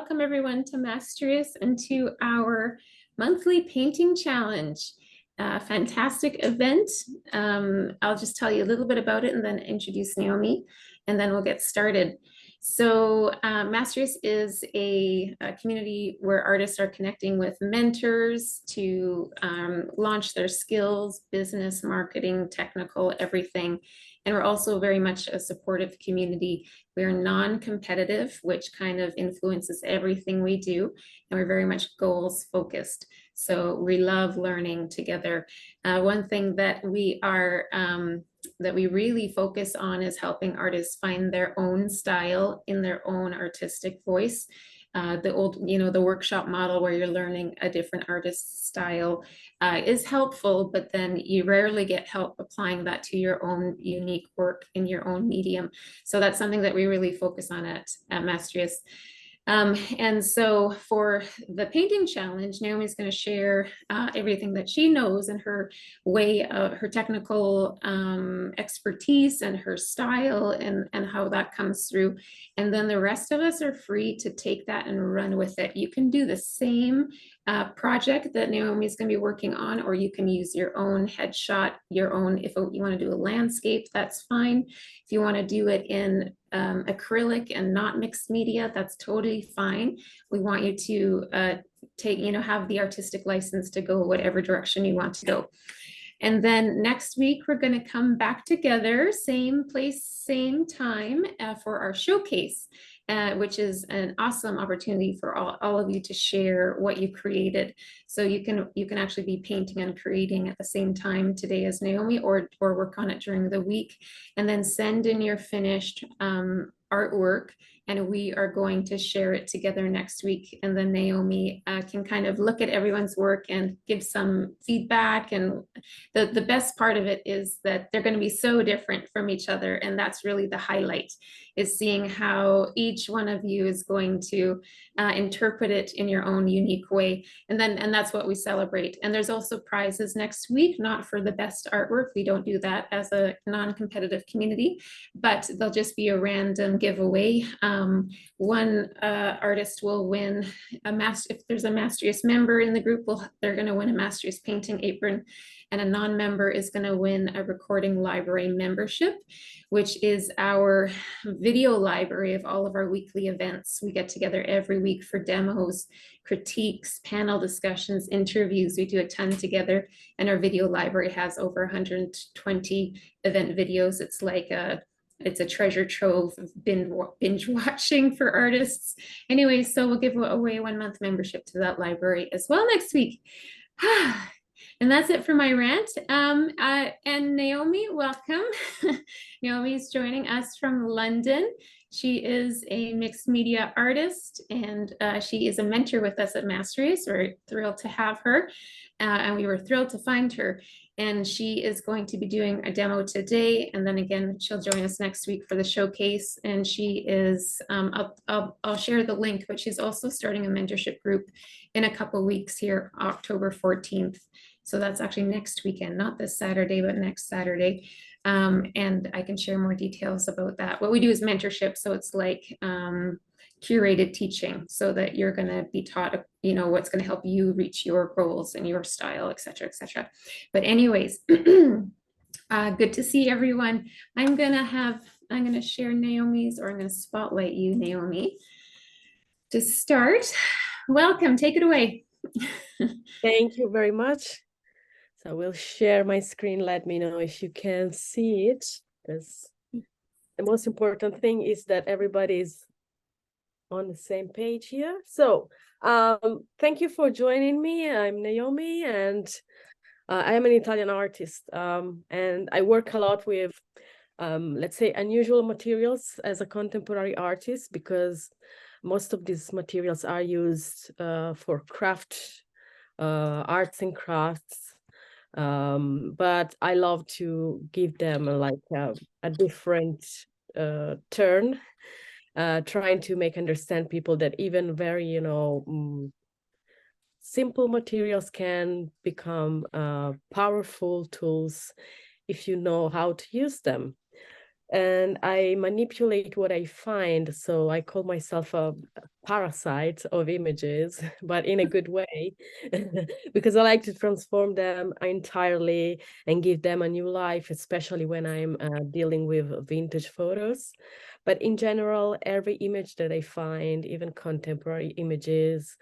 welcome everyone to Mastrius and to our monthly painting challenge. Fantastic event. I'll just tell you a little bit about it and then introduce Naomi, and then we'll get started. So Mastrius is a community where artists are connecting with mentors to launch their skills, business, marketing, technical, everything. And we're also very much a supportive community. We're non-competitive, which kind of influences everything we do. And we're very much goals focused. So we love learning together. One thing that we really focus on is helping artists find their own style in their own artistic voice. The workshop model where you're learning a different artist's style is helpful, but then you rarely get help applying that to your own unique work in your own medium. So that's something that we really focus on at Mastrius. And so for the painting challenge, Naomi's going to share everything that she knows and her way of her technical expertise and her style and how that comes through. And then the rest of us are free to take that and run with it. You can do the same project that Naomi's going to be working on, or you can use your own headshot, your own, if you want to do a landscape, that's fine. If you want to do it in acrylic and not mixed media, that's totally fine. We want you to have the artistic license to go whatever direction you want to go. And then next week, we're going to come back together, same place, same time for our showcase, which is an awesome opportunity for all of you to share what you created. So you can actually be painting and creating at the same time today as Naomi, or work on it during the week, and then send in your finished artwork, and we are going to share it together next week. And then Naomi can kind of look at everyone's work and give some feedback. And the best part of it is that they're going to be so different from each other. And that's really the highlight, is seeing how each one of you is going to interpret it in your own unique way. And that's what we celebrate. And there's also prizes next week, not for the best artwork. We don't do that as a non-competitive community, but they'll just be a random giveaway. One artist will win if there's a Mastrius member in the group, they're going to win a Mastrius painting apron, and a non-member is going to win a recording library membership, which is our video library of all of our weekly events. We get together every week for demos, critiques, panel discussions, interviews. We do a ton together, and our video library has over 120 event videos. It's a treasure trove of binge watching for artists. Anyway, so we'll give away a 1-month membership to that library as well next week. And that's it for my rant. And Naomi, welcome. Naomi's joining us from London. She is a mixed media artist, and she is a mentor with us at Mastrius. We're thrilled to have her, and we were thrilled to find her. And she is going to be doing a demo today, and then again, she'll join us next week for the showcase. And she is, I'll share the link, but she's also starting a mentorship group in a couple of weeks here, October 14th. So that's actually next weekend, not this Saturday, but next Saturday. And I can share more details about that. What we do is mentorship, so it's like curated teaching, so that you're going to be taught, what's going to help you reach your goals and your style, et cetera, et cetera. But anyways, good to see everyone. I'm going to share Naomi's, or I'm going to spotlight you, Naomi, to start. Welcome, take it away. Thank you very much. So I will share my screen. Let me know if you can see it, because the most important thing is that everybody's on the same page here. So thank you for joining me. I'm Naomi, and I am an Italian artist, and I work a lot with let's say unusual materials as a contemporary artist, because most of these materials are used for craft, arts and crafts, but I love to give them like a different turn, trying to make understand people that even very simple materials can become powerful tools if you know how to use them. and I manipulate what I find. So I call myself a parasite of images, but in a good way, because I like to transform them entirely and give them a new life, especially when I'm dealing with vintage photos. But in general, every image that I find, even contemporary images,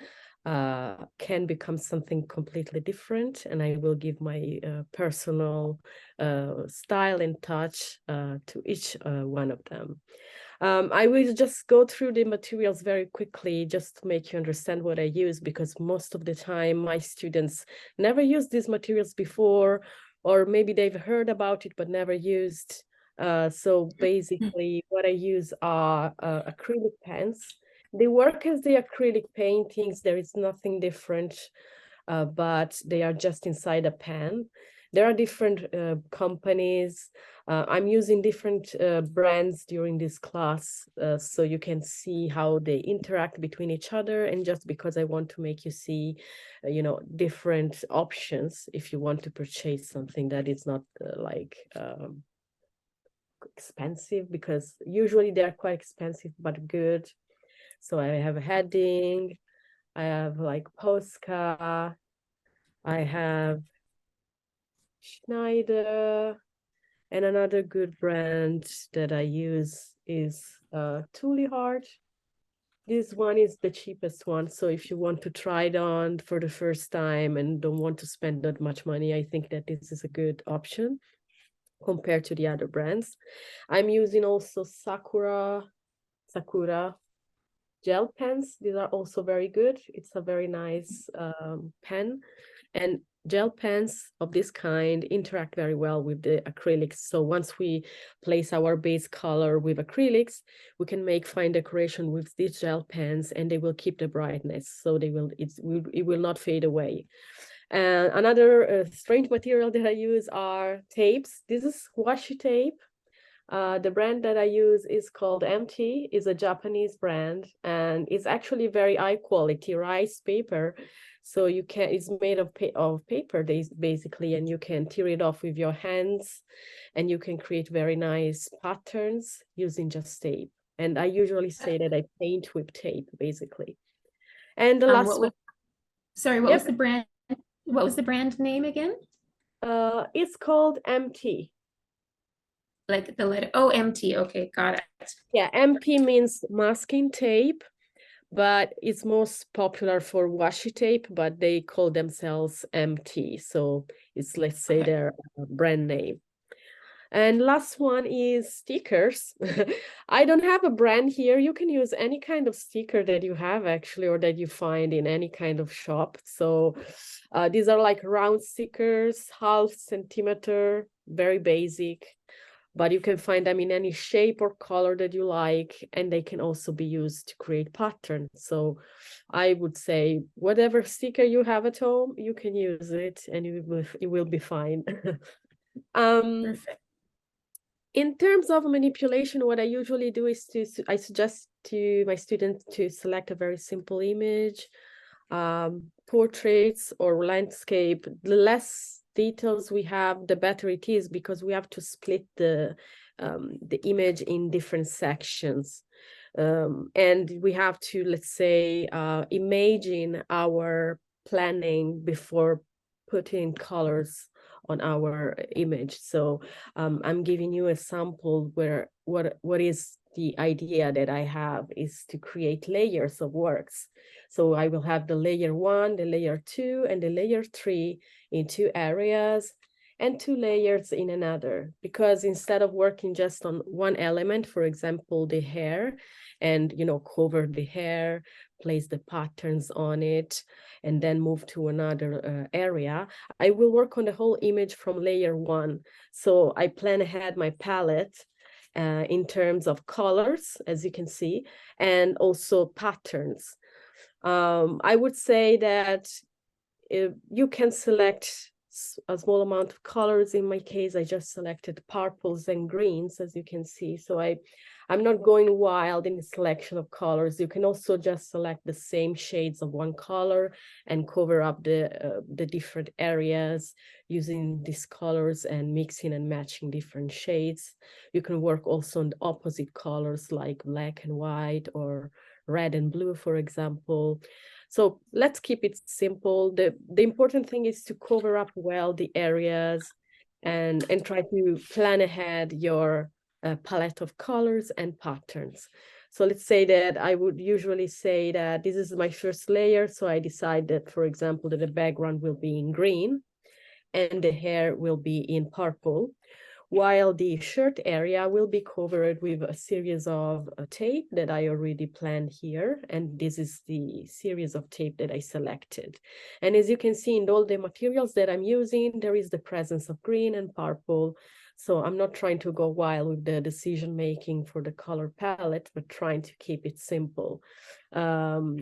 can become something completely different, and I will give my personal style and touch to each one of them. I will just go through the materials very quickly just to make you understand what I use, because most of the time my students never used these materials before, or maybe they've heard about it but never used. So basically what I use are acrylic pens. They work as the acrylic paintings. There is nothing different, but they are just inside a pen. There are different companies. I'm using different brands during this class, so you can see how they interact between each other. And just because I want to make you see, different options if you want to purchase something that is not expensive, because usually they're quite expensive but good. So I have a heading, I have like Posca, I have Schneider, and another good brand that I use is Thule Hard. This one is the cheapest one. So if you want to try it on for the first time and don't want to spend that much money, I think that this is a good option compared to the other brands. I'm using also Sakura gel pens. These are also very good. It's a very nice pen, and gel pens of this kind interact very well with the acrylics. So once we place our base color with acrylics, we can make fine decoration with these gel pens, and they will keep the brightness. So it will not fade away. And another strange material that I use are tapes. This is washi tape. The brand that I use is called MT, is a Japanese brand, and it's actually very high quality rice paper. So it's made of paper basically, and you can tear it off with your hands, and you can create very nice patterns using just tape. And I usually say that I paint with tape, basically. And the last one, What yep, was the brand? What was the brand name again? it's called MT. Like the letter, oh, MT. Okay, got it. Yeah, MP means masking tape, but it's most popular for washi tape, but they call themselves MT. So it's, let's say, their brand name. And last one is stickers. I don't have a brand here. You can use any kind of sticker that you have actually, or that you find in any kind of shop. So these are like round stickers, 1/2 centimeter, very basic, but you can find them in any shape or color that you like, and they can also be used to create patterns. So I would say whatever sticker you have at home, you can use it, and it will be fine. Perfect. In terms of manipulation, what I usually do is I suggest to my students to select a very simple image, portraits or landscape. The less details we have, the better it is, because we have to split the image in different sections. And we have to, let's say, imagine our planning before putting colors on our image. So I'm giving you a sample where what is the idea that I have is to create layers of works. So I will have the layer 1, the layer 2, and the layer 3 in 2 areas, and 2 layers in another, because instead of working just on one element, for example, the hair, and cover the hair, place the patterns on it, and then move to another area, I will work on the whole image from layer 1. So I plan ahead my palette in terms of colors, as you can see, and also patterns. I would say that you can select a small amount of colors. In my case, I just selected purples and greens, as you can see. So I I'm not going wild in the selection of colors. You can also just select the same shades of one color and cover up the different areas using these colors and mixing and matching different shades. You can work also on the opposite colors like black and white or red and blue, for example. So let's keep it simple. The important thing is to cover up well the areas and try to plan ahead your palette of colors and patterns. So let's say that I would usually say that this is my first layer. So I decide that, for example, that the background will be in green and the hair will be in purple, while the shirt area will be covered with a series of tape that I already planned here. And this is the series of tape that I selected. And as you can see in all the materials that I'm using, there is the presence of green and purple. So I'm not trying to go wild with the decision making for the color palette, but trying to keep it simple. So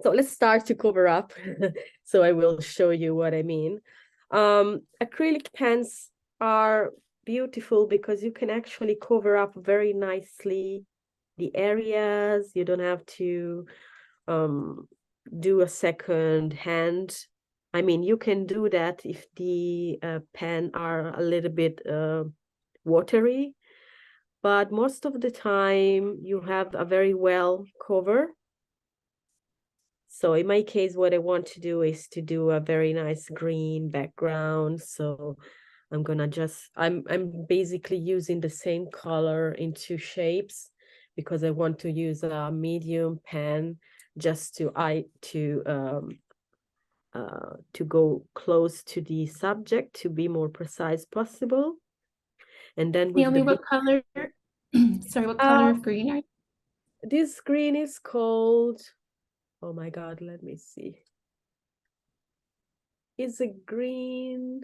let's start to cover up. So I will show you what I mean. Acrylic pens are beautiful because you can actually cover up very nicely the areas. You don't have to do a second hand. I mean, you can do that if the pen are a little bit watery, but most of the time you have a very well cover. So in my case, what I want to do is to do a very nice green background. So I'm gonna I'm basically using the same color in two shapes because I want to use a medium pen just to go close to the subject to be more precise possible. And then with Naomi, what color? Sorry, what color of green are you? This green is called, oh my God, let me see. It's a green.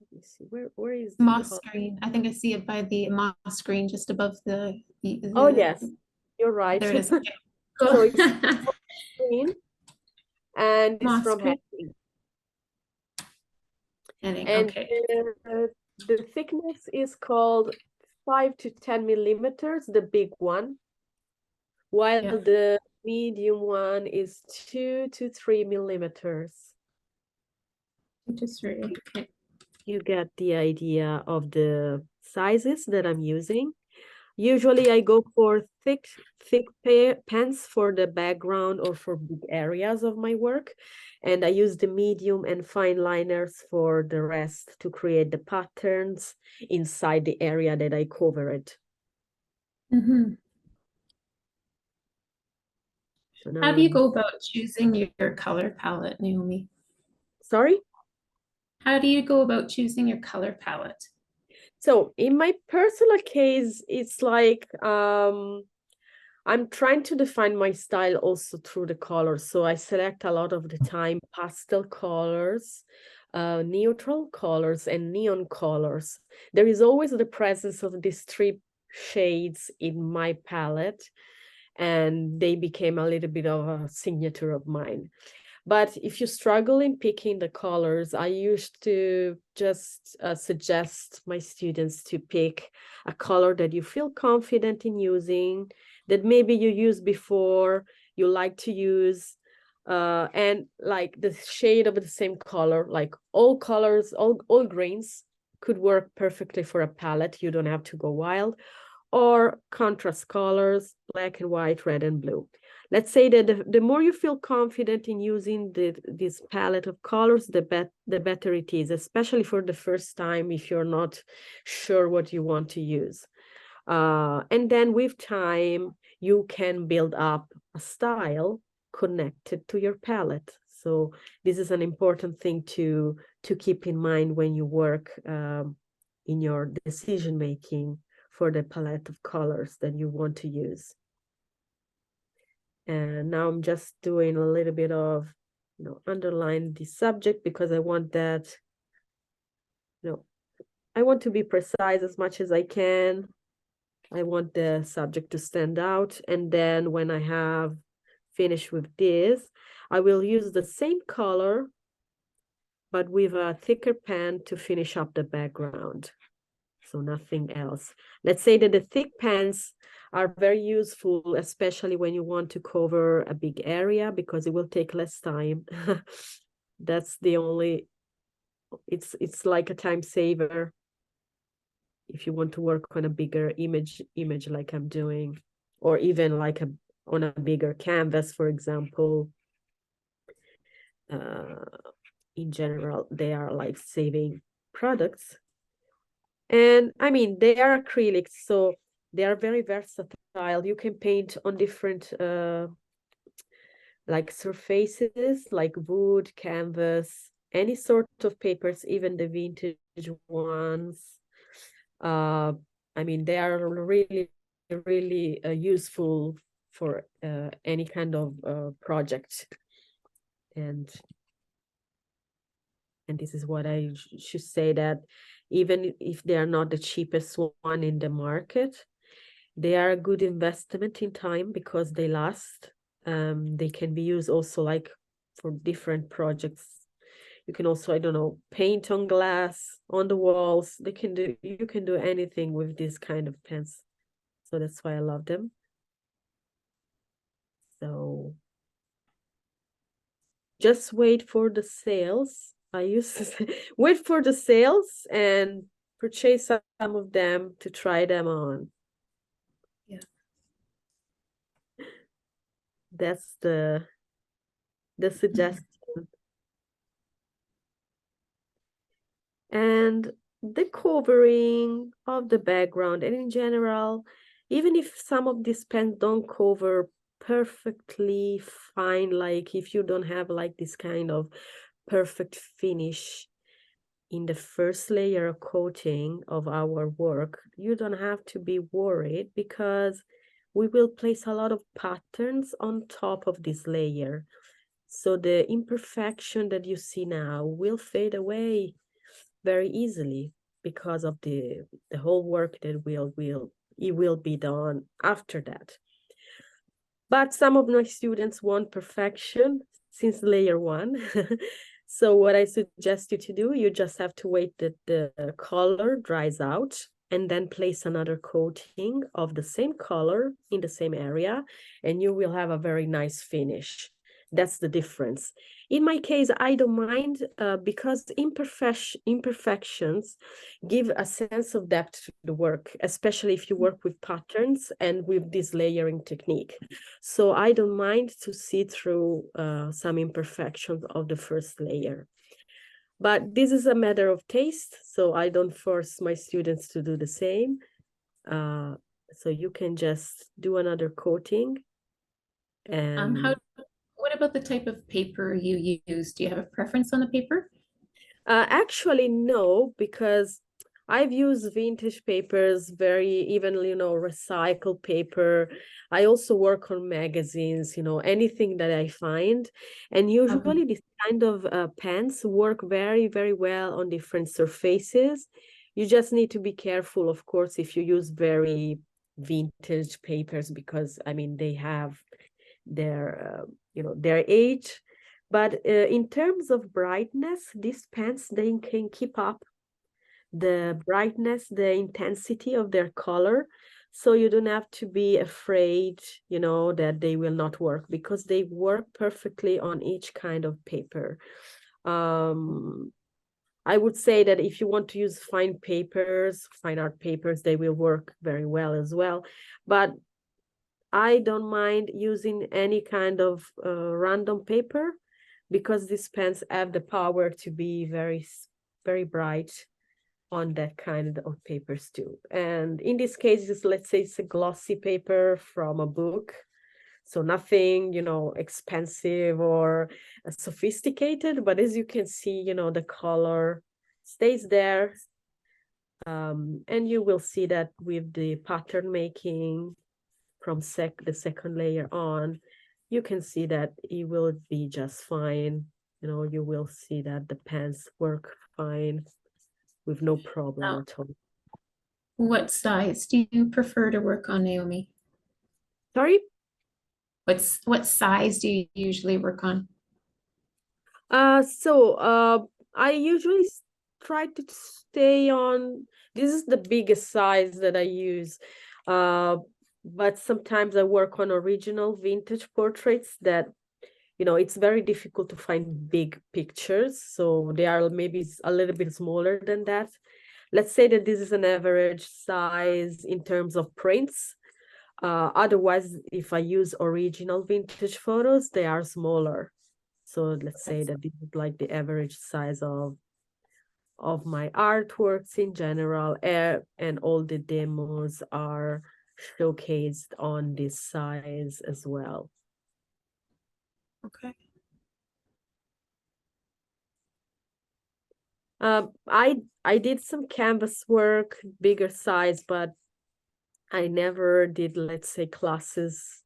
Let me see, where is the Moss color? green. I think I see it by the moss green just above the Oh yes, you're right. there it is. Okay. So Cool. it's green and it's Moss from green. Henning. Henning, And okay. the thickness is called 5 to 10 millimeters, the big one, while Yeah. the medium one is 2 to 3 millimeters. Just right. Okay. You get the idea of the sizes that I'm using. Usually I go for thick pens for the background or for big areas of my work. And I use the medium and fine liners for the rest to create the patterns inside the area that I covered. Mm-hmm. So now How do you go about choosing your color palette, Naomi? sorry? How do you go about choosing your color palette? So in my personal case, it's like I'm trying to define my style also through the colors. So I select a lot of the time pastel colors, neutral colors, and neon colors. There is always the presence of these three shades in my palette, and they became a little bit of a signature of mine. But if you struggle in picking the colors, I used to just suggest my students to pick a color that you feel confident in using, that maybe you used before, you like to use, and like the shade of the same color, like all colors, all greens could work perfectly for a palette. You don't have to go wild. Or contrast colors, black and white, red and blue. Let's say that the more you feel confident in using this palette of colors, the better it is, especially for the first time if you're not sure what you want to use. And then with time, you can build up a style connected to your palette. So this is an important thing to keep in mind when you work in your decision making for the palette of colors that you want to use. And now I'm just doing a little bit of, underline the subject because I want that, I want to be precise as much as I can. I want the subject to stand out. And then when I have finished with this, I will use the same color, but with a thicker pen to finish up the background. So nothing else. Let's say that the thick pens are very useful, especially when you want to cover a big area, because it will take less time. That's the only, it's like a time saver if you want to work on a bigger image like I'm doing, or even like on a bigger canvas, for example. In general, they are life-saving products. And I mean, they are acrylics, so they are very versatile. You can paint on different like surfaces, like wood, canvas, any sort of papers, even the vintage ones. I mean, they are really, really useful for any kind of project. And this is what I should say, that even if they are not the cheapest one in the market, they are a good investment in time because they last. They can be used also like for different projects. You can also, I don't know, paint on glass, on the walls. You can do anything with this kind of pens. So that's why I love them. So just wait for the sales. I used to say, wait for the sales and purchase some of them to try them on. Yeah. That's the suggestion. And the covering of the background, and in general, even if some of these pens don't cover perfectly fine, like if you don't have like this kind of perfect finish in the first layer coating of our work, you don't have to be worried, because we will place a lot of patterns on top of this layer. So the imperfection that you see now will fade away very easily because of the whole work that will be done after that. But some of my students want perfection since layer one. So what I suggest you to do, you just have to wait that the color dries out and then place another coating of the same color in the same area, and you will have a very nice finish. That's the difference. In my case, I don't mind because imperfections give a sense of depth to the work, especially if you work with patterns and with this layering technique. So I don't mind to see through some imperfections of the first layer. But this is a matter of taste, so I don't force my students to do the same. So you can just do another coating. And What about the type of paper you use? Do you have a preference on the paper? actually, no, because I've used vintage papers, even, recycled paper. I also work on magazines, anything that I find. And usually this kind of pens work very, very well on different surfaces. You just need to be careful, of course, if you use very vintage papers, because, I mean, they have their age. But in terms of brightness, these pens, they can keep up the brightness, the intensity of their color. So you don't have to be afraid, that they will not work, because they work perfectly on each kind of paper. I would say that if you want to use fine art papers, they will work very well as well. But I don't mind using any kind of random paper, because these pens have the power to be very, very bright on that kind of papers too. And in this case, let's say it's a glossy paper from a book. So nothing, expensive or sophisticated, but as you can see, the color stays there. And you will see that with the pattern making from the second layer on, you can see that it will be just fine. You will see that the pens work fine with no problem at all. What size do you prefer to work on, Naomi? Sorry? What size do you usually work on? So I usually try to stay on, this is the biggest size that I use. But sometimes I work on original vintage portraits that, you know, it's very difficult to find big pictures. So they are maybe a little bit smaller than that. Let's say that this is an average size in terms of prints. Otherwise, if I use original vintage photos, they are smaller. So let's say that this is like the average size of my artworks in general, and all the demos are showcased on this size as well. Okay. I did some canvas work, bigger size, but I never did, let's say, classes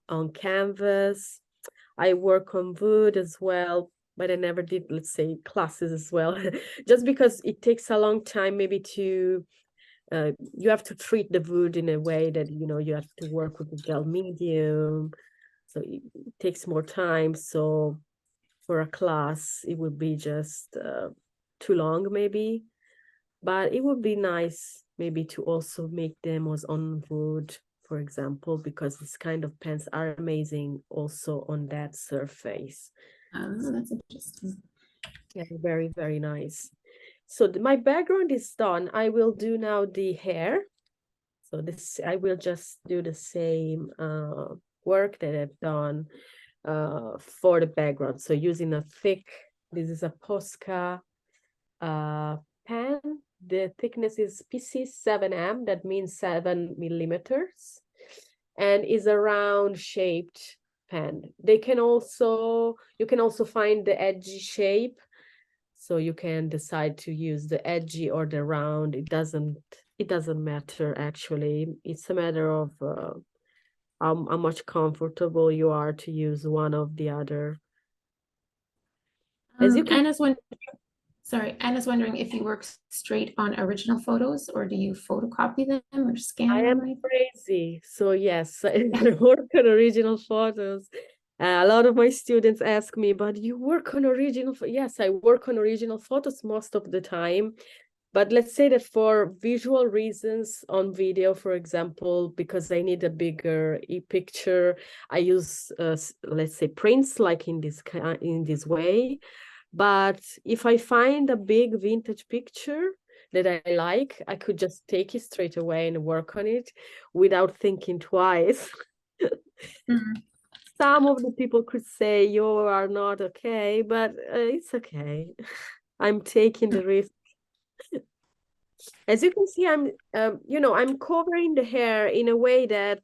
on canvas. I work on wood as well, but I never did, let's say, classes as well, just because it takes a long time maybe to, you have to treat the wood in a way that, you know, you have to work with the gel medium. So it takes more time. So for a class, it would be just too long maybe. But it would be nice maybe to also make demos on wood, for example, because this kind of pens are amazing also on that surface. That's interesting. Yeah, very, very nice. So my background is done. I will do now the hair. So this, I will just do the same work that I've done for the background. So using a thick, this is a Posca pen. The thickness is PC7M, that means 7 millimeters, and is a round shaped pen. You can also find the edgy shape, so you can decide to use the edgy or the round. It doesn't matter actually. It's a matter of how much comfortable you are to use one of the other. As you can, Anna's wondering if you work straight on original photos or do you photocopy them or I scan am them? crazy. So yes, I work on original photos. A lot of my students ask me, but you work on original? Yes, I work on original photos most of the time. But let's say that for visual reasons on video, for example, because I need a bigger picture, I use, let's say, prints like in this way. But if I find a big vintage picture that I like, I could just take it straight away and work on it without thinking twice. Mhm. Some of the people could say you are not okay, but it's okay. I'm taking the risk. As you can see, I'm covering the hair in a way that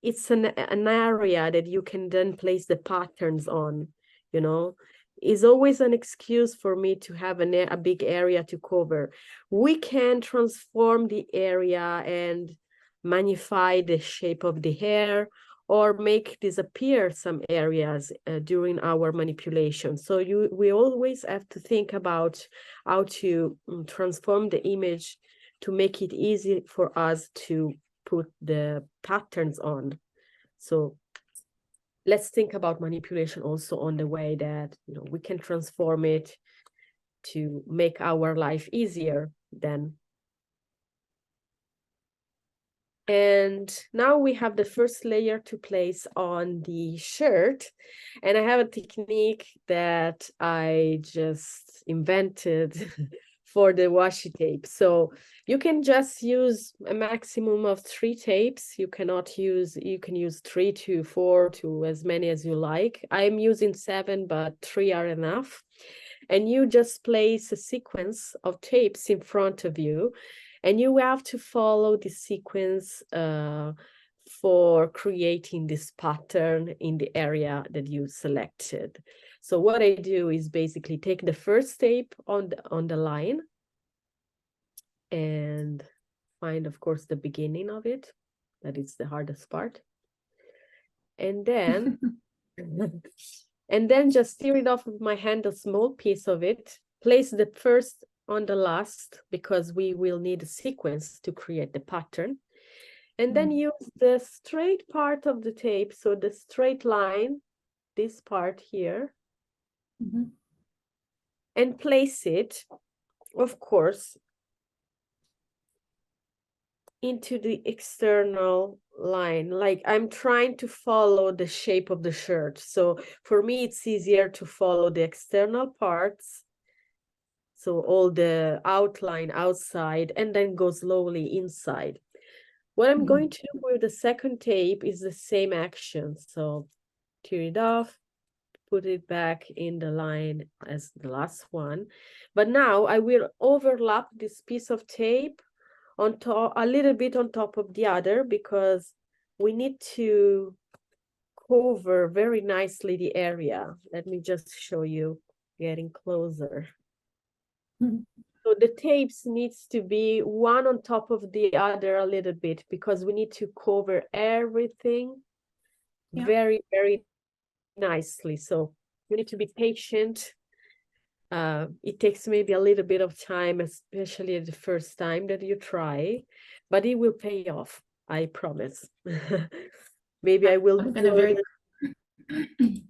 it's an area that you can then place the patterns on, you know. Is always an excuse for me to have a big area to cover. We can transform the area and magnify the shape of the hair or make disappear some areas during our manipulation. So we always have to think about how to transform the image to make it easy for us to put the patterns on. So let's think about manipulation also on the way that, you know, we can transform it to make our life easier then. And now we have the first layer to place on the shirt. And I have a technique that I just invented for the washi tape. So you can just use a maximum of 3 tapes. You can use 3 to 4 to as many as you like. I'm using 7, but 3 are enough. And you just place a sequence of tapes in front of you. And you have to follow the sequence for creating this pattern in the area that you selected. So what I do is basically take the first tape on the line and find, of course, the beginning of it. That is the hardest part. And then, and then just steer it off with my hand, a small piece of it, place the first on the last, because we will need a sequence to create the pattern. And then use the straight part of the tape, so the straight line, this part here, and place it of course, into the external line. Like I'm trying to follow the shape of the shirt. So for me, it's easier to follow the external parts. So all the outline outside and then go slowly inside. What I'm going to do with the second tape is the same action. So tear it off, put it back in the line as the last one. But now I will overlap this piece of tape on top, a little bit on top of the other, because we need to cover very nicely the area. Let me just show you, getting closer. So the tapes needs to be one on top of the other a little bit, because we need to cover everything very, very nicely. So you need to be patient. It takes maybe a little bit of time, especially the first time that you try, but it will pay off, I promise. Maybe I will I'm do gonna a very little.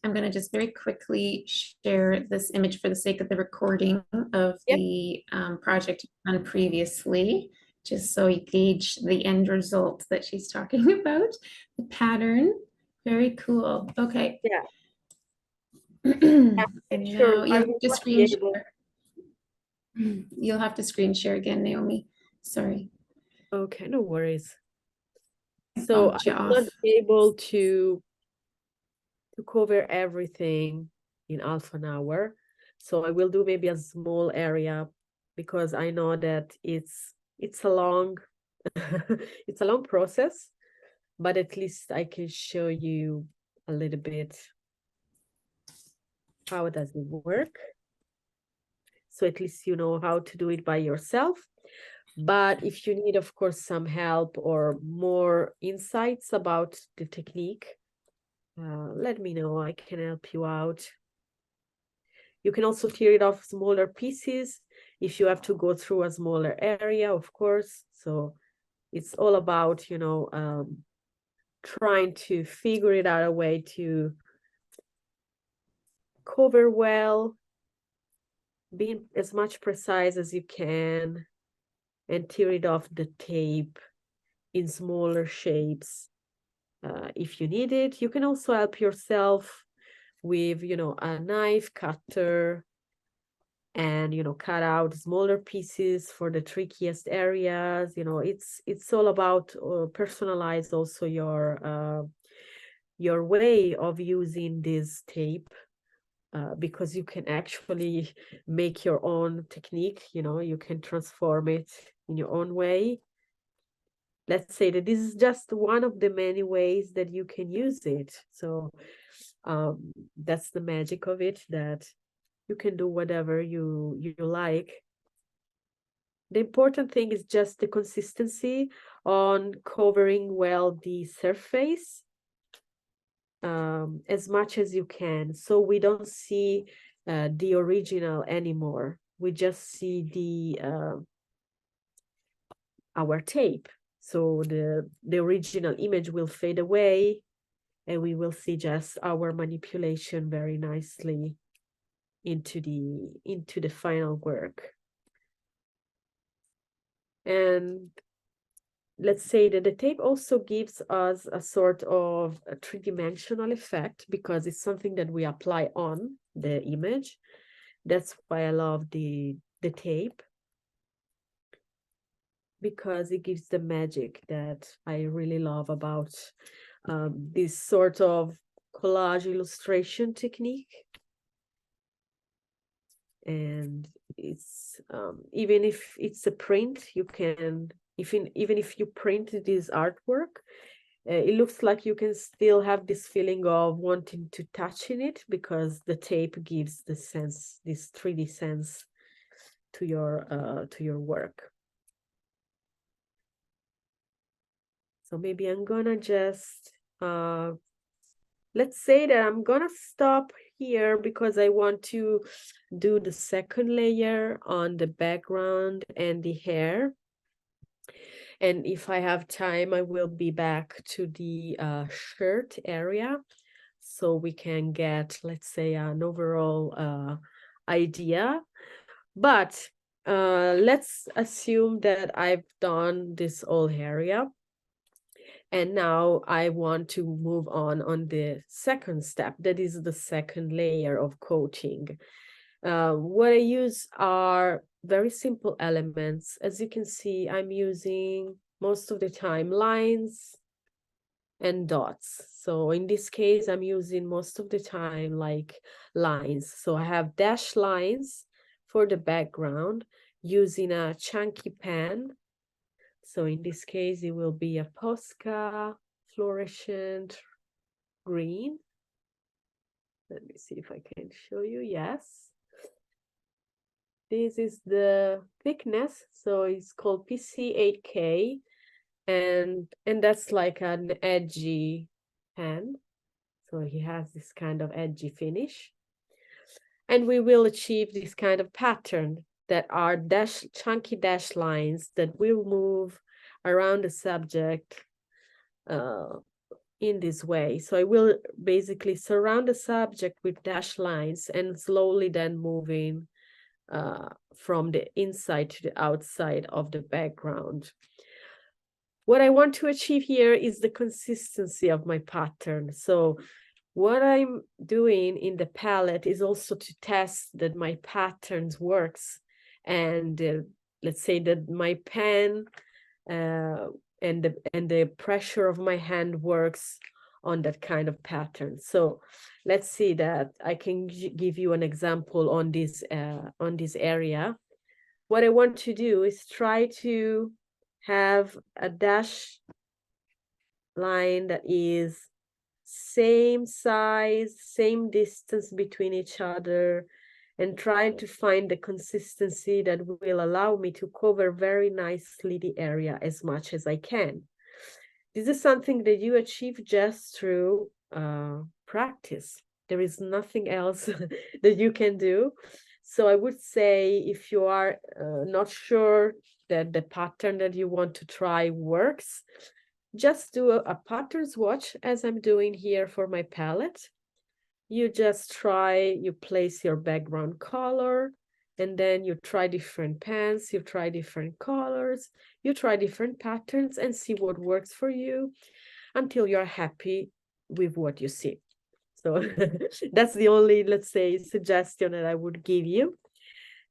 I'm going to just very quickly share this image for the sake of the recording of Yep. the project done previously, just so you gauge the end result that she's talking about. The pattern, very cool. Okay. Yeah. And I'm now sure I you'll have will to not be screen able. share. You'll have to screen share again, Naomi. Sorry, Okay, no worries. I So I bumped you will not off. be able to cover everything in half an hour. So I will do maybe a small area, because I know that it's a long it's a long process, but at least I can show you a little bit how does it work. So at least you know how to do it by yourself. But if you need, of course, some help or more insights about the technique, let me know. I can help you out. You can also tear it off smaller pieces if you have to go through a smaller area, of course. So it's all about, trying to figure it out a way to cover well, being as much precise as you can, and tear it off the tape in smaller shapes. If you need it, you can also help yourself with, a knife cutter, and cut out smaller pieces for the trickiest areas. It's all about personalize also your way of using this tape, because you can actually make your own technique. You can transform it in your own way. Let's say that this is just one of the many ways that you can use it. So that's the magic of it, that you can do whatever you like. The important thing is just the consistency on covering well the surface, as much as you can, so we don't see the original anymore. We just see our tape. So the original image will fade away, and we will see just our manipulation very nicely into the final work. And let's say that the tape also gives us a sort of a three-dimensional effect, because it's something that we apply on the image. That's why I love the tape, because it gives the magic that I really love about this sort of collage illustration technique. And it's even if it's a print, you can, even if you print this artwork, it looks like you can still have this feeling of wanting to touch in it, because the tape gives the sense, this 3D sense to your work. So maybe I'm gonna just let's say that I'm gonna stop here, because I want to do the second layer on the background and the hair. And if I have time, I will be back to the shirt area, so we can get, let's say, an overall idea. But let's assume that I've done this whole area. And now I want to move on the second step. That is the second layer of coating. What I use are very simple elements. As you can see, I'm using most of the time lines and dots. So in this case, I'm using most of the time like lines. So I have dashed lines for the background using a chunky pen. So in this case, it will be a Posca fluorescent green. Let me see if I can show you. Yes. This is the thickness. So it's called PC8K. And that's like an edgy pen. So he has this kind of edgy finish. And we will achieve this kind of pattern that are chunky dash lines that will move around the subject in this way. So I will basically surround the subject with dash lines and slowly then moving from the inside to the outside of the background. What I want to achieve here is the consistency of my pattern. So what I'm doing in the palette is also to test that my patterns works, and let's say that my pen and the pressure of my hand works on that kind of pattern. So let's see that I can give you an example on this area. What I want to do is try to have a dash line that is same size, same distance between each other, and trying to find the consistency that will allow me to cover very nicely the area as much as I can. This is something that you achieve just through practice. There is nothing else that you can do. So I would say if you are not sure that the pattern that you want to try works, just do a pattern swatch as I'm doing here for my palette. You just you place your background color, and then you try different pens, you try different colors, you try different patterns and see what works for you until you're happy with what you see. So that's the only, let's say, suggestion that I would give you.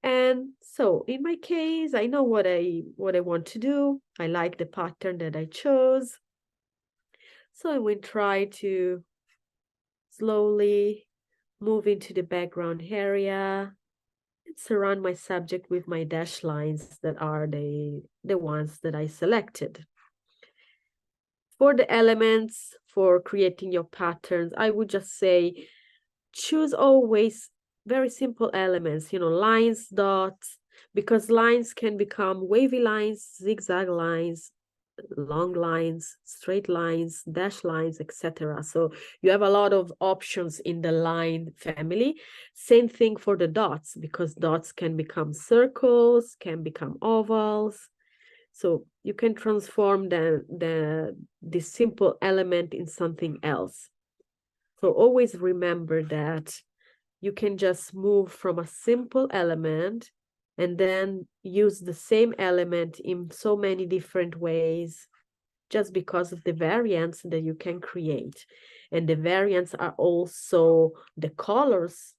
And so in my case, I know what I want to do. I like the pattern that I chose. So I will try to slowly move into the background area and surround my subject with my dash lines that are the ones that I selected. For the elements, for creating your patterns, I would just say choose always very simple elements, lines, dots, because lines can become wavy lines, zigzag lines, long lines, straight lines, dash lines, etc. So you have a lot of options in the line family. Same thing for the dots, because dots can become circles, can become ovals. So you can transform this simple element in something else. So always remember that you can just move from a simple element and then use the same element in so many different ways just because of the variants that you can create. And the variants are also the colors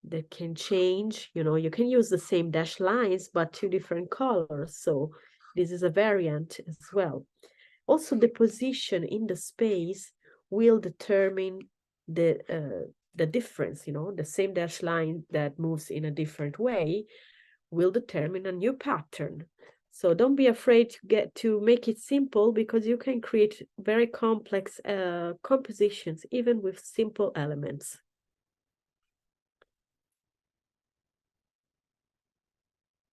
that can change. You can use the same dash lines, but two different colors. So this is a variant as well. Also, the position in the space will determine the difference. The same dash line that moves in a different way will determine a new pattern. So don't be afraid to make it simple, because you can create very complex compositions even with simple elements.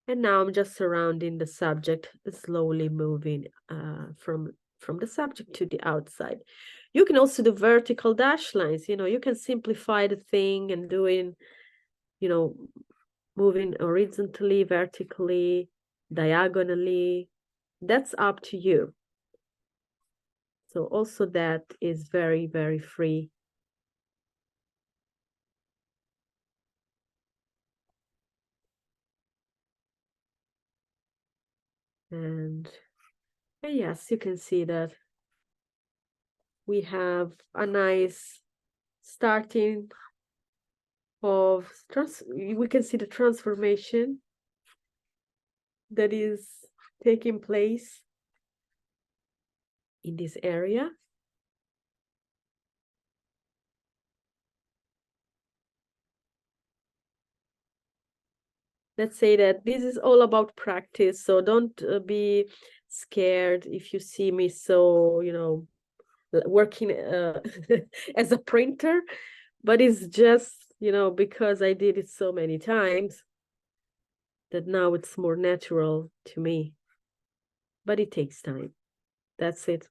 And now I'm just surrounding the subject, slowly moving from the subject to the outside. You can also do vertical dash lines. You can simplify the thing and doing, moving horizontally, vertically, diagonally. That's up to you. So also that is very, very free. And yes, you can see that we have a nice starting of we can see the transformation that is taking place in this area. Let's say that this is all about practice, so don't be scared if you see me so, working as a printer, but it's just, because I did it so many times that now it's more natural to me. But it takes time. That's it.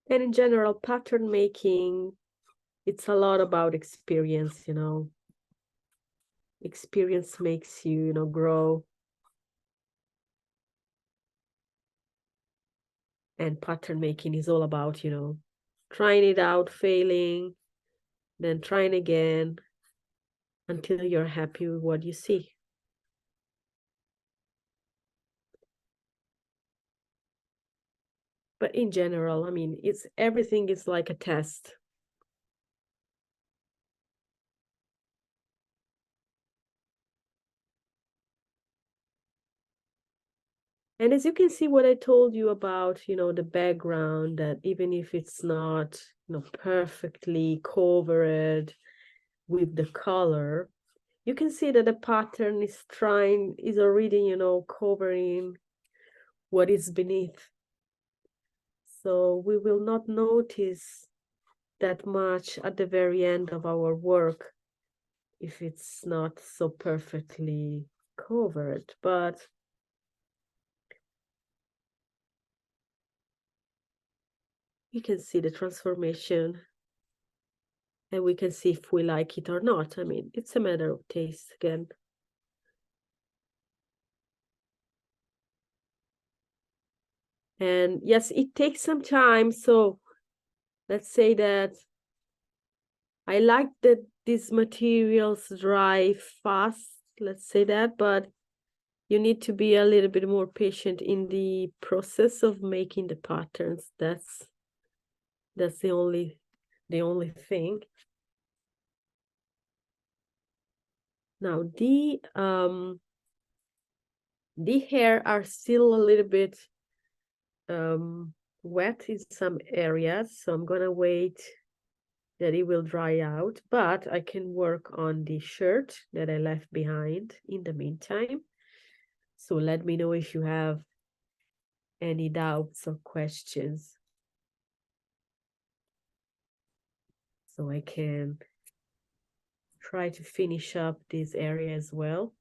And in general, pattern making, it's a lot about experience, Experience makes you, grow. And pattern making is all about, trying it out, failing, then trying again until you're happy with what you see. But in general, I mean, everything is like a test. And as you can see, what I told you about, the background, that even if it's not, perfectly covered with the color, you can see that the pattern is already, covering what is beneath. So we will not notice that much at the very end of our work if it's not so perfectly covered. But we can see the transformation and we can see if we like it or not. I mean, it's a matter of taste again. And yes, it takes some time. So let's say that I like that these materials dry fast, let's say that, but you need to be a little bit more patient in the process of making the patterns. That's the only thing. Now the hair are still a little bit wet in some areas, so I'm gonna wait that it will dry out, but I can work on the shirt that I left behind in the meantime. So let me know if you have any doubts or questions, so I can try to finish up this area as well.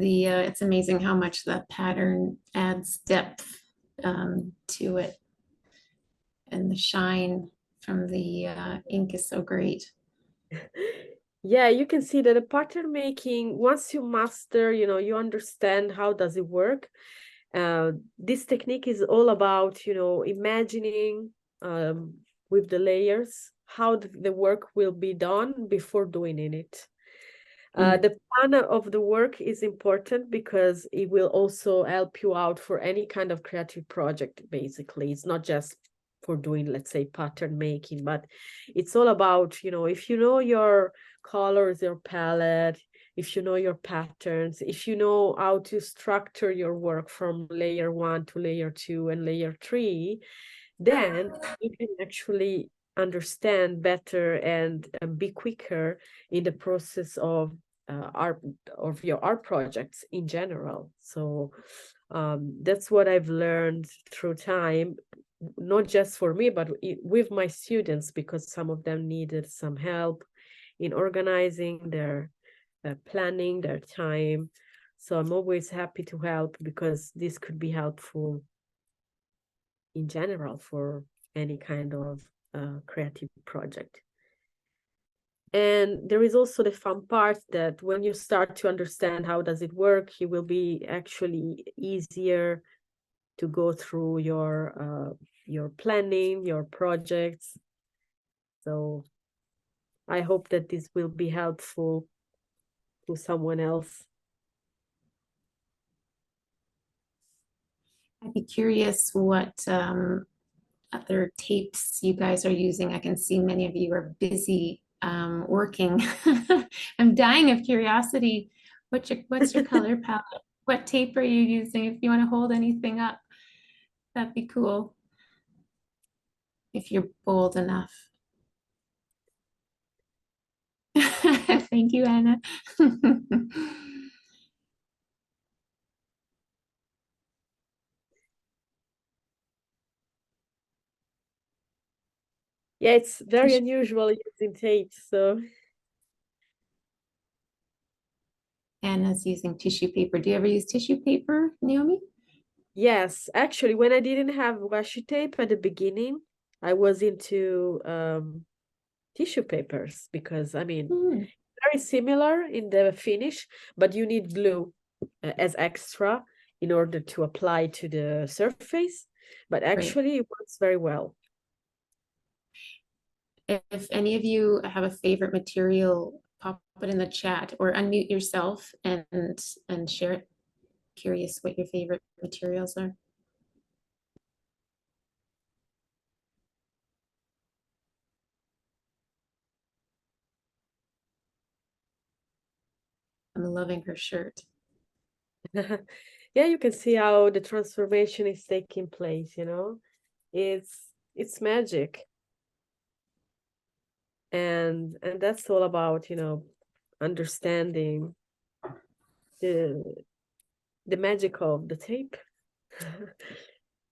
It's amazing how much that pattern adds depth to it. And the shine from the ink is so great. Yeah, you can see that the pattern making, once you master, you understand how does it work. This technique is all about, imagining with the layers how the work will be done before doing it. The plan of the work is important because it will also help you out for any kind of creative project, basically. It's not just for doing, let's say, pattern making, but it's all about, if you know your colors, your palette, if you know your patterns, if you know how to structure your work from layer 1 to layer 2 and layer 3, then you can actually understand better and be quicker in the process of your art projects in general. So that's what I've learned through time, not just for me, but with my students, because some of them needed some help in organizing their planning, their time. So I'm always happy to help, because this could be helpful in general for any kind of creative project. And there is also the fun part that when you start to understand how does it work, it will be actually easier to go through your your planning, your projects. So I hope that this will be helpful to someone else. I'd be curious what other tapes you guys are using. I can see many of you are busy working. I'm dying of curiosity. What's your color palette? What tape are you using? If you want to hold anything up, that'd be cool. If you're bold enough. Thank you, Anna. Yeah, it's very unusual using tape, so. Anna's using tissue paper. Do you ever use tissue paper, Naomi? Yes, actually, when I didn't have washi tape at the beginning, I was into tissue papers because, I mean, very similar in the finish, but you need glue as extra in order to apply to the surface. But actually, it works very well. If any of you have a favorite material, pop it in the chat or unmute yourself and share it. Curious what your favorite materials are. I'm loving her shirt. Yeah, you can see how the transformation is taking place, you know. It's magic. And that's all about, you know, understanding the magic of the tape,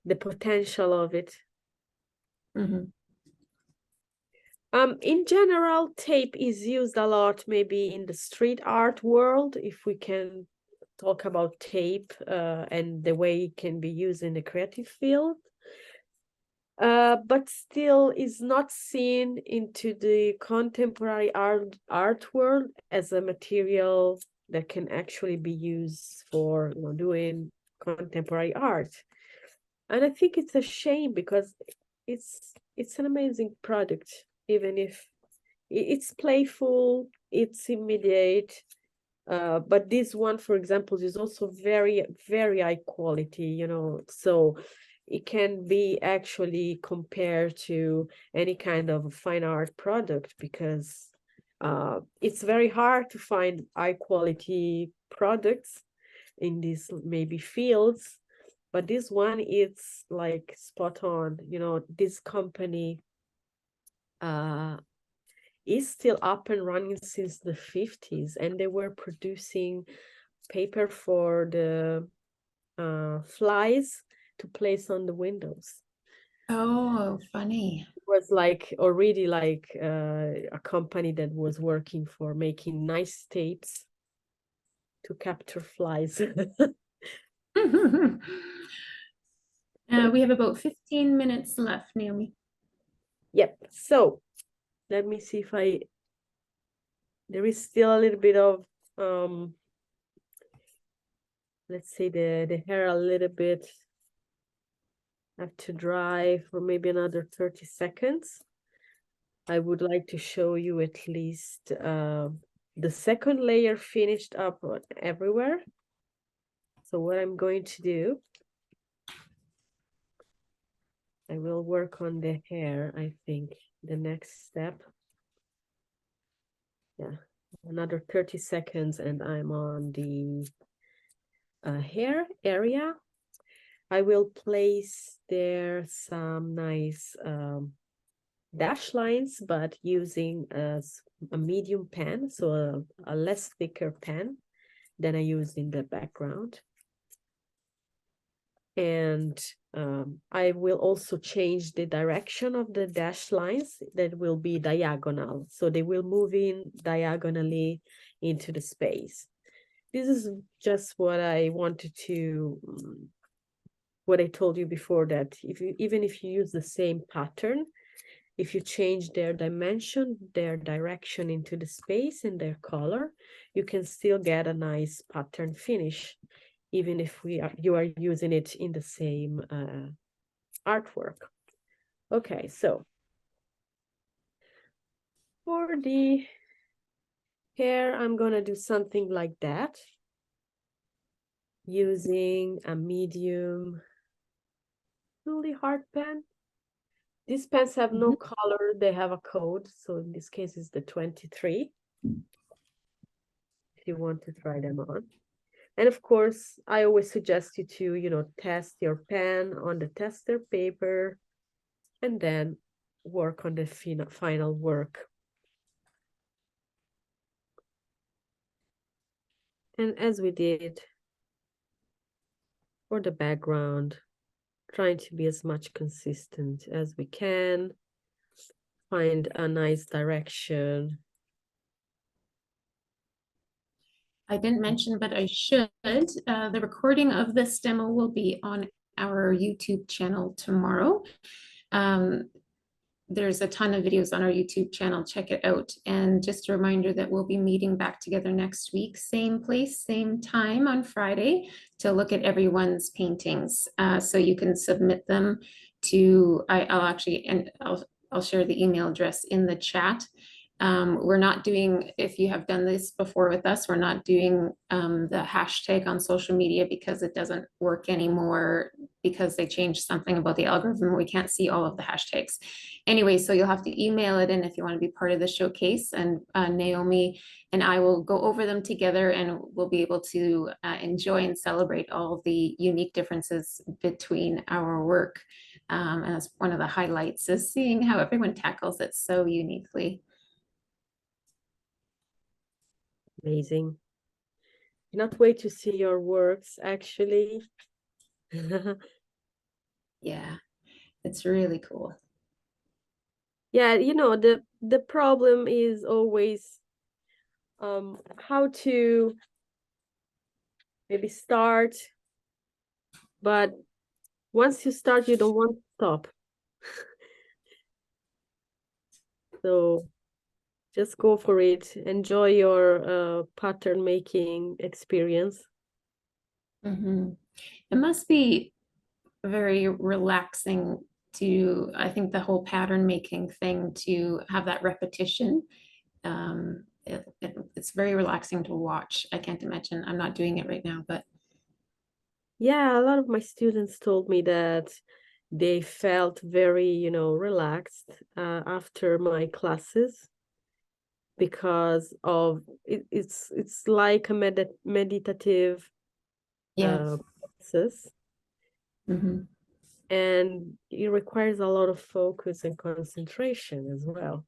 the potential of it. In general, tape is used a lot maybe in the street art world, if we can talk about tape and the way it can be used in the creative field. But still is not seen into the contemporary art world as a material that can actually be used for, you know, doing contemporary art. And I think it's a shame because it's an amazing product, even if it's playful, it's immediate. But this one, for example, is also very, very high quality, you know, so it can be actually compared to any kind of fine art product because it's very hard to find high quality products in these maybe fields. But this one, it's like spot on, you know. This company is still up and running since the 50s, and they were producing paper for the flies to place on the windows. Oh, funny. It was like already like a company that was working for making nice tapes to capture flies. We have about 15 minutes left, Naomi. Yep. So let me see if there is still a little bit of let's say the hair a little bit have to dry for maybe another 30 seconds. I would like to show you at least the second layer finished up everywhere. So what I'm going to do, I will work on the hair, I think, the next step. Yeah, another 30 seconds and I'm on the hair area. I will place there some nice dash lines, but using a medium pen, so a less thicker pen than I used in the background. And I will also change the direction of the dash lines that will be diagonal. So they will move in diagonally into the space. This is just what I wanted to, what I told you before, that even if you use the same pattern, if you change their dimension, their direction into the space and their color, you can still get a nice pattern finish, even if you are using it in the same artwork. Okay, so for the hair, I'm gonna do something like that using a medium really hard pen. These pens have no Mhm. color, they have a code. So in this case, it's the 23, if you want to try them on. And of course, I always suggest you to, test your pen on the tester paper and then work on the final work. And as we did for the background, trying to be as much consistent as we can, find a nice direction. I didn't mention, but I should. The recording of this demo will be on our YouTube channel tomorrow. Um, there's a ton of videos on our YouTube channel. Check it out. And just a reminder that we'll be meeting back together next week, same place, same time on Friday, to look at everyone's paintings. So you can submit them to, I'll actually, and I'll share the email address in the chat. We're not doing, if you have done this before with us, we're not doing the hashtag on social media because it doesn't work anymore because they changed something about the algorithm. We can't see all of the hashtags. Anyway, so you'll have to email it in if you want to be part of the showcase, and Naomi and I will go over them together and we'll be able to enjoy and celebrate all the unique differences between our work. And that's one of the highlights, is seeing how everyone tackles it so uniquely. Amazing. Cannot wait to see your works, actually. Yeah, it's really cool. Yeah, the problem is always how to maybe start, but once you start, you don't want to stop. So just go for it. Enjoy your pattern making experience. It must be very relaxing to, I think, the whole pattern making thing, to have that repetition. It's very relaxing to watch. I can't imagine. I'm not doing it right now, but Yeah, a lot of my students told me that they felt very, relaxed after my classes because of it's like a meditative yeah. process, Hmm. and it requires a lot of focus and concentration as well.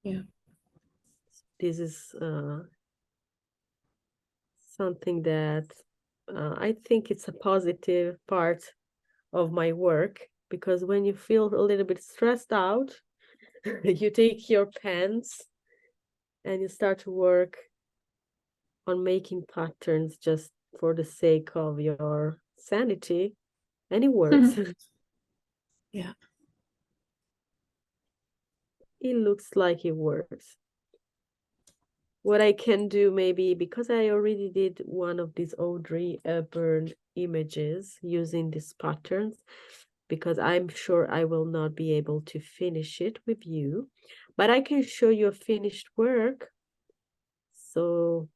Yeah. This is something that I think it's a positive part of my work, because when you feel a little bit stressed out, you take your pens and you start to work on making patterns just for the sake of your sanity, and it works. Yeah. It looks like it works. What I can do, maybe because I already did one of these Audrey Hepburn images using these patterns, because I'm sure I will not be able to finish it with you, but I can show you a finished work. So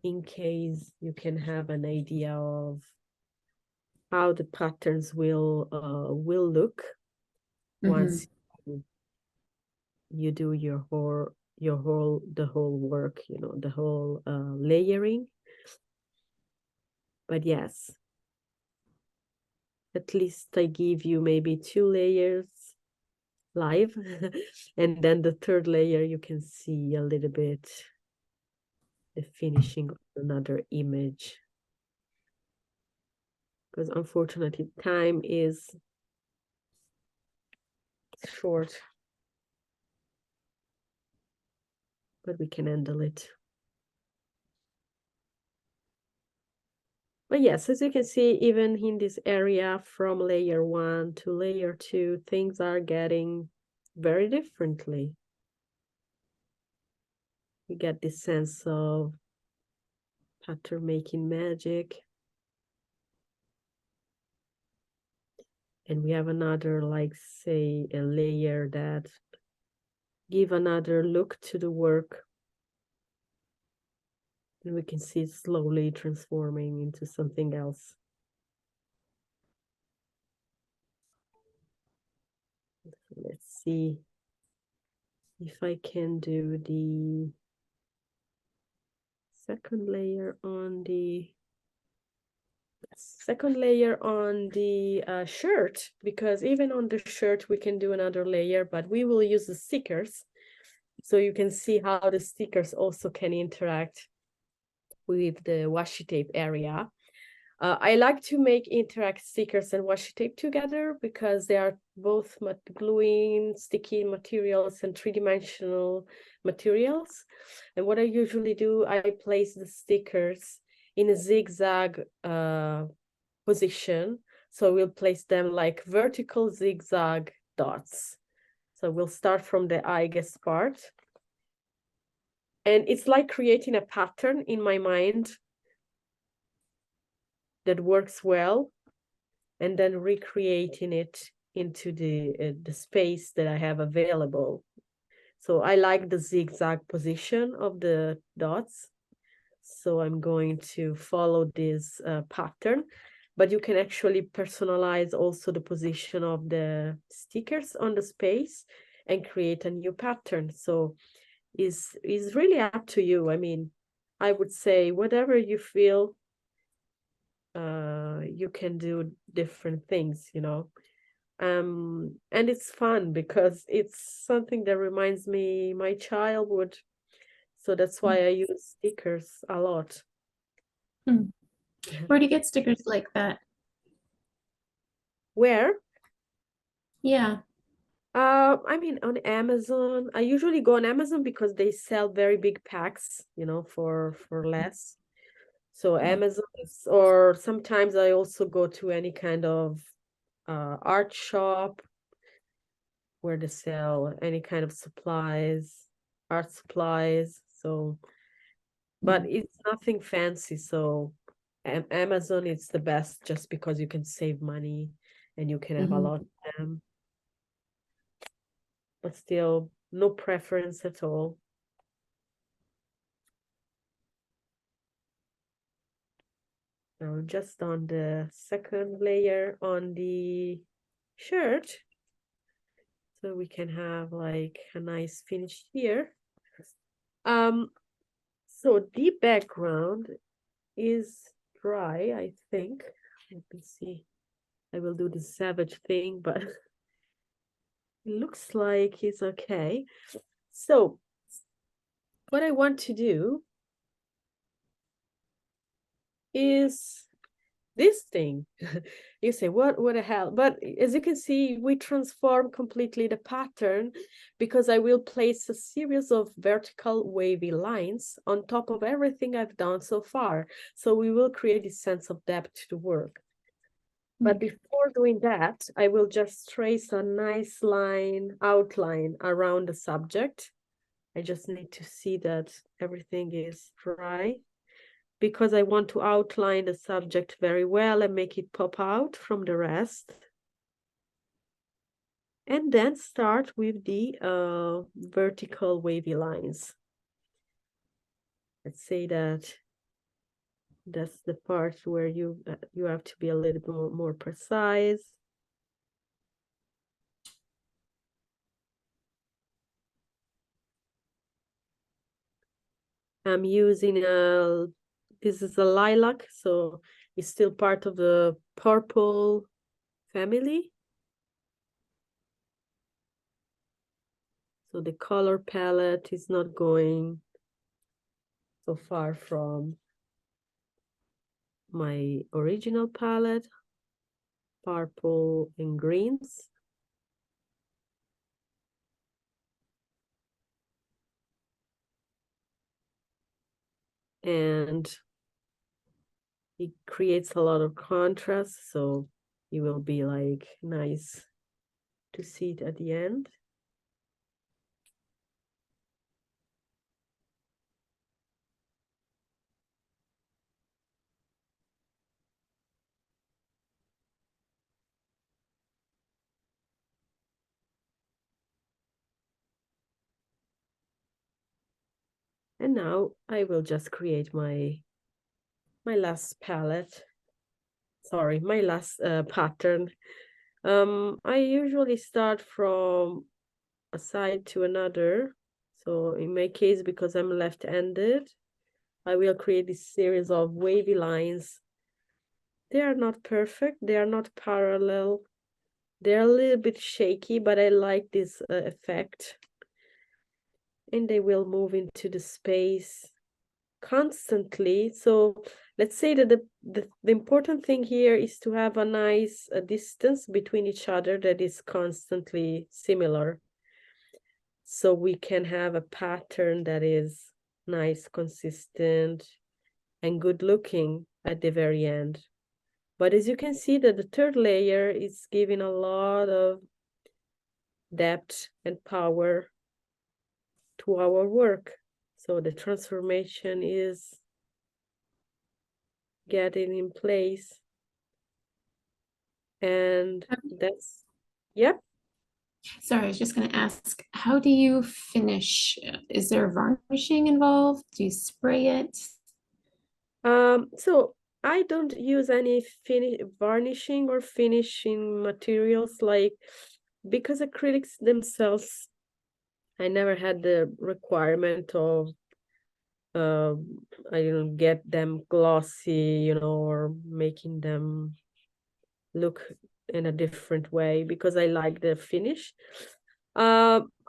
in case you can have an idea of how the patterns will look Hmm. once you do the whole work, the whole layering. But yes, at least I give you maybe 2 layers live, and then the third layer you can see a little bit the finishing of another image, because unfortunately time is short, but we can handle it. But yes, as you can see, even in this area from layer 1 to layer 2, things are getting very differently. You get this sense of pattern making magic. And we have another, like, say, a layer that give another look to the work. And we can see it slowly transforming into something else. Let's see if I can do the second layer on the shirt, because even on the shirt we can do another layer, but we will use the stickers, so you can see how the stickers also can interact with the washi tape area. I like to make interact stickers and washi tape together because they are both gluing, sticky materials and three-dimensional materials. And what I usually do, I place the stickers in a zigzag position. So we'll place them like vertical zigzag dots. So we'll start from the eye guess part. And it's like creating a pattern in my mind that works well, and then recreating it into the space that I have available. So I like the zigzag position of the dots. So I'm going to follow this pattern, but you can actually personalize also the position of the stickers on the space and create a new pattern. So is really up to you. I mean, I would say whatever you feel, you can do different things, you know. And it's fun because it's something that reminds me my childhood. So that's why I use stickers a lot. Hmm. Where do you get stickers like that? Where? Yeah. I mean, on Amazon. I usually go on Amazon because they sell very big packs, you know, for less. So Amazon is, or sometimes I also go to any kind of art shop where they sell any kind of supplies, art supplies. So, but it's nothing fancy. So Amazon is the best just because you can save money and you can have a Mhm. lot of them, but still no preference at all. Now just on the second layer on the shirt, so we can have like a nice finish here. So the background is dry, I think. Let me see. I will do the savage thing, but it looks like it's okay. So what I want to do is this thing. You say, what the hell? But as you can see, we transform completely the pattern because I will place a series of vertical wavy lines on top of everything I've done so far. So we will create this sense of depth to the work. But before doing that, I will just trace a nice outline around the subject. I just need to see that everything is dry because I want to outline the subject very well and make it pop out from the rest. And then start with the vertical wavy lines. Let's say that's the part where you have to be a little bit more precise. I'm using this is a lilac, so it's still part of the purple family. So the color palette is not going so far from my original palette, purple and greens. And it creates a lot of contrast, so it will be like nice to see it at the end. And now I will just create my last palette. Sorry, my last pattern. I usually start from a side to another. So in my case, because I'm left-handed, I will create this series of wavy lines. They are not perfect. They are not parallel. They're a little bit shaky, but I like this effect. And they will move into the space constantly. So let's say that the important thing here is to have a nice distance between each other that is constantly similar. So we can have a pattern that is nice, consistent, and good looking at the very end. But as you can see that the third layer is giving a lot of depth and power to our work. So the transformation is getting in place. And that's, yep. Sorry, I was just going to ask, how do you finish? Is there varnishing involved? Do you spray it? So I don't use any varnishing or finishing materials, like, because acrylics themselves, I never had the requirement of I don't get them glossy, or making them look in a different way, because I like the finish.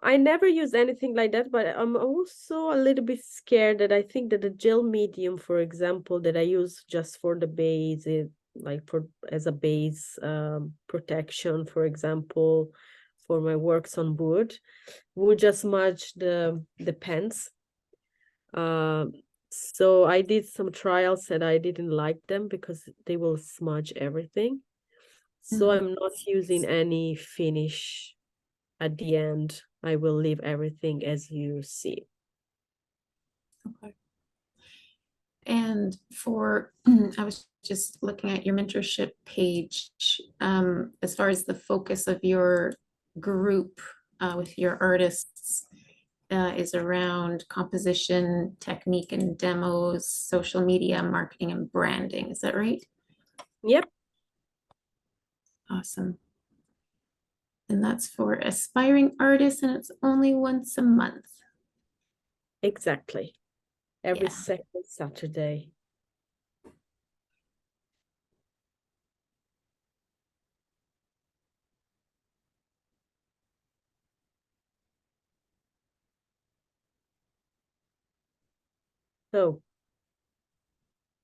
I never use anything like that, but I'm also a little bit scared that I think that the gel medium, for example, that I use just for the base, like for as a base protection, for example, for my works on wood, would just smudge the pens. So I did some trials and I didn't like them because they will smudge everything. So I'm not using any finish at the end. I will leave everything as you see. Okay. And for, I was just looking at your mentorship page, as far as the focus of your group with your artists is around composition, technique and demos, social media, marketing and branding. Is that right? Yep. Awesome. And that's for aspiring artists, and it's only once a month. Exactly. Every Yeah. second Saturday. So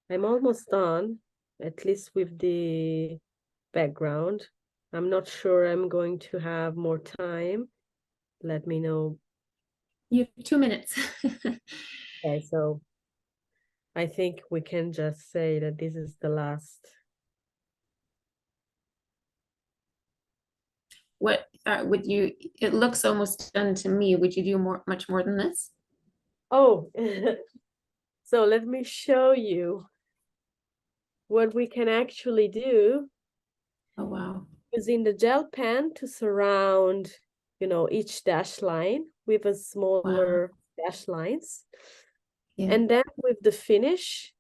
I'm almost done, at least with the background. I'm not sure I'm going to have more time. Let me know. You have 2 minutes. Okay, so I think we can just say that this is the last. What would you, it looks almost done to me. Would you do much more than this? Oh, so let me show you what we can actually do Oh, wow. using the gel pen to surround, each dash line with a Wow. smaller dash lines. Yeah. And then with the finish,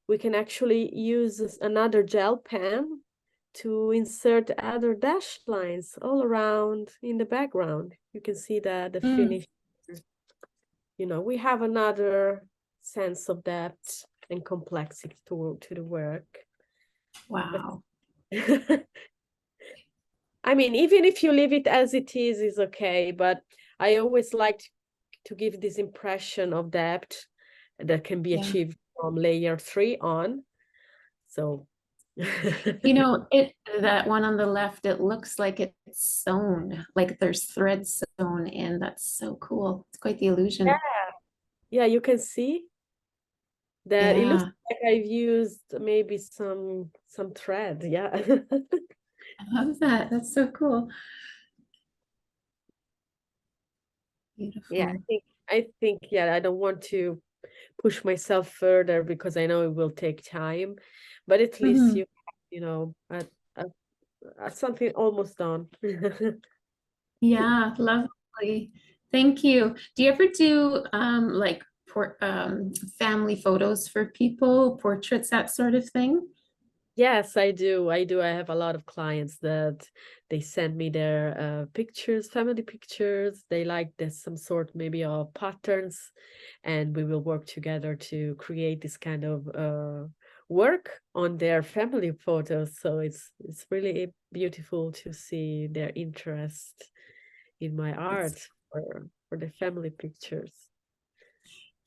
we can actually use another gel pen to insert other dash lines all around in the background. You can see that the finish, we have another sense of depth and complexity to the work. Wow. I mean, even if you leave it as it is okay, but I always like to give this impression of depth that can be Yeah. achieved from layer 3 on. So That one on the left, it looks like it's sewn, like there's threads sewn in. That's so cool. It's quite the illusion. yeah, you can see that it looks Yeah, like I've used maybe some thread. Yeah. I love that. That's so cool. Yeah, Beautiful. I think yeah, I don't want to push myself further because I know it will take time, but at least Mhm. something almost done. Yeah, lovely. Thank you. Do you ever do like family photos for people, portraits, that sort of thing? Yes, I do. I do. I have a lot of clients that they send me their pictures, family pictures. They like this some sort maybe of patterns, and we will work together to create this kind of work on their family photos. So it's really beautiful to see their interest in my art for the family pictures.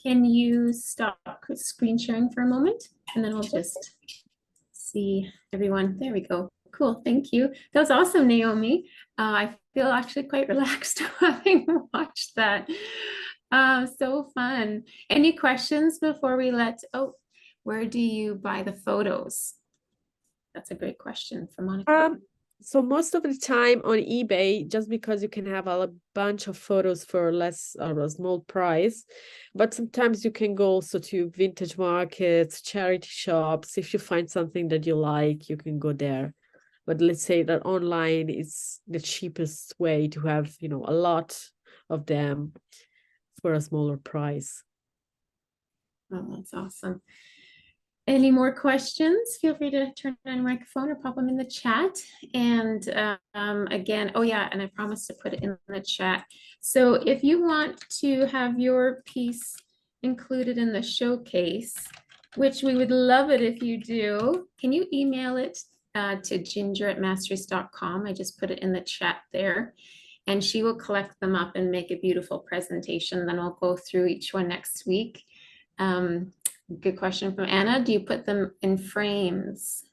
Can you stop screen sharing for a moment? And then we'll just see everyone. There we go. Cool. Thank you. That was awesome, Naomi. I feel actually quite relaxed having watched that. So fun. Any questions before we where do you buy the photos? That's a great question from Monica. So most of the time on eBay, just because you can have a bunch of photos for less or a small price, but sometimes you can go also to vintage markets, charity shops. If you find something that you like, you can go there. But let's say that online is the cheapest way to have, a lot of them for a smaller price. Oh, that's awesome. Any more questions? Feel free to turn on your microphone or pop them in the chat. And again, oh yeah, and I promised to put it in the chat. So if you want to have your piece included in the showcase, which we would love it if you do, can you email it to ginger@mastrius.com? I just put it in the chat there. And she will collect them up and make a beautiful presentation. Then we'll go through each one next week. Good question from Anna. Do you put them in frames?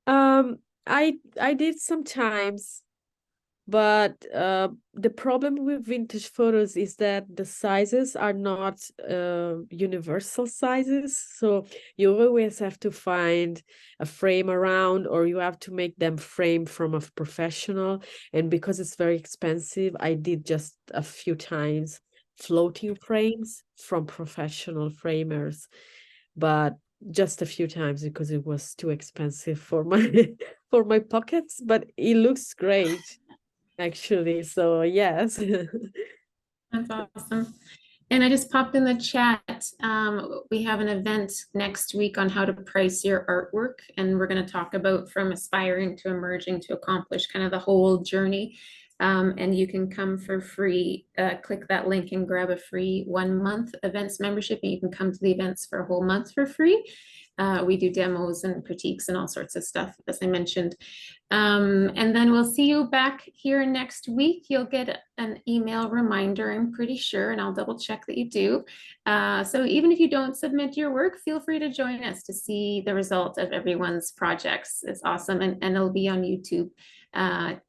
I did sometimes, but the problem with vintage photos is that the sizes are not universal sizes. So you always have to find a frame around, or you have to make them frame from a professional. And because it's very expensive, I did just a few times floating frames from professional framers, but just a few times because it was too expensive for my for my pockets. But it looks great, actually. So yes. That's awesome. And I just popped in the chat. We have an event next week on how to price your artwork. And we're going to talk about from aspiring to emerging to accomplish, kind of the whole journey. And you can come for free. Click that link and grab a free 1 month events membership. And you can come to the events for a whole month for free. We do demos and critiques and all sorts of stuff, as I mentioned. And then we'll see you back here next week. You'll get an email reminder, I'm pretty sure, and I'll double check that you do. So even if you don't submit your work, feel free to join us to see the result of everyone's projects. It's awesome, and it'll be on YouTube.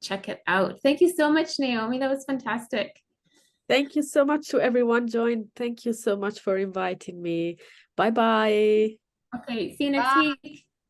Check it out. Thank you so much, Naomi. That was fantastic. Thank you so much to everyone joined. Thank you so much for inviting me. Bye-bye. Okay, see you next week.